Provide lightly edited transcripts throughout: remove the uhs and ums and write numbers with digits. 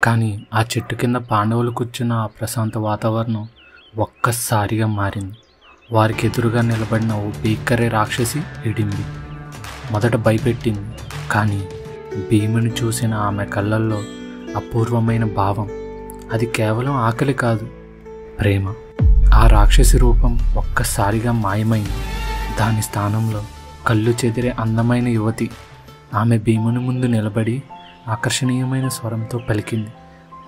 కానీ ఆ చెట్టు కింద పాండవులు కూర్చున్న ఆ ప్రశాంత వాతావరణం ఒక్కసారిగా మారింది. వారికి ఎదురుగా నిలబడిన ఓ భీకర రాక్షసి హిడింబి. మొదట భయపెట్టింది, కానీ భీముని చూసిన ఆమె కళ్ళల్లో అపూర్వమైన భావం. అది కేవలం ఆకలి కాదు, ప్రేమ. ఆ రాక్షసి రూపం ఒక్కసారిగా మాయమైంది. దాని స్థానంలో కళ్ళు చెదిరే అందమైన యువతి. ఆమె భీముని ముందు నిలబడి ఆకర్షణీయమైన స్వరంతో పలికింది,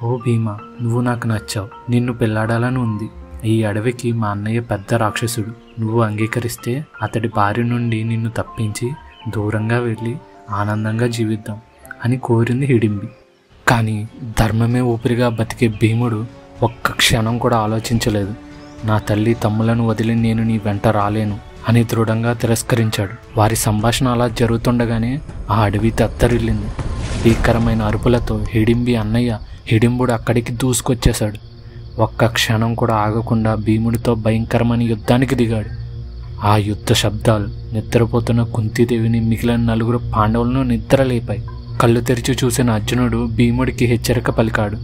ఓ భీమా, నువ్వు నాకు నచ్చావు. నిన్ను పెళ్లాడాలని ఉంది. ఈ అడవికి మా అన్నయ్య పెద్ద రాక్షసుడు. నువ్వు అంగీకరిస్తే అతడి బారి నుండి నిన్ను తప్పించి దూరంగా వెళ్ళి ఆనందంగా జీవిద్దాం అని కోరింది హిడింబి. కానీ ధర్మమే ఊపిరిగా బతికే భీముడు ఒక్క క్షణం కూడా ఆలోచించలేదు. నా తల్లి తమ్ములను వదిలి నేను నీ వెంట రాలేను అని దృఢంగా తిరస్కరించాడు. వారి సంభాషణ అలా జరుగుతుండగానే ఆ అడవి తత్తరిల్లింది. భీకరమైన అరుపులతో హిడింబి అన్నయ్య హిడింబుడు అక్కడికి దూసుకొచ్చేశాడు. ఒక్క క్షణం కూడా ఆగకుండా భీముడితో భయంకరమైన యుద్ధానికి దిగాడు. ఆ యుద్ధ శబ్దాలు నిద్రపోతున్న కుంతీదేవిని, మిగిలిన నలుగురు పాండవులను నిద్రలేపాయి. కళ్ళు తెరిచి చూసిన అర్జునుడు భీముడికి హెచ్చరిక పలికాడు,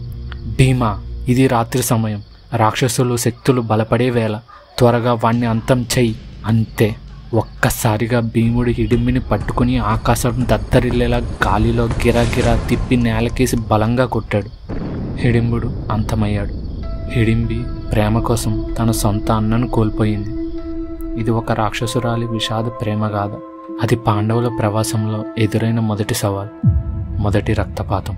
భీమా, ఇది రాత్రి సమయం. రాక్షసులు శక్తులు బలపడే వేళ. త్వరగా వాణ్ణి అంతం చెయ్యి. అంతే. ఒక్కసారిగా భీముడు హిడింబిని పట్టుకుని ఆకాశం దత్తరిల్లేలా గాలిలో గిరాగిరా తిప్పి నేలకేసి బలంగా కొట్టాడు. హిడింబుడు అంతమయ్యాడు. హిడింబి ప్రేమ కోసం తన సొంత అన్నను కోల్పోయింది. ఇది ఒక రాక్షసురాలి విషాద ప్రేమ గాథ. అది పాండవుల ప్రవాసంలో ఎదురైన మొదటి సవాల్, మొదటి రక్తపాతం.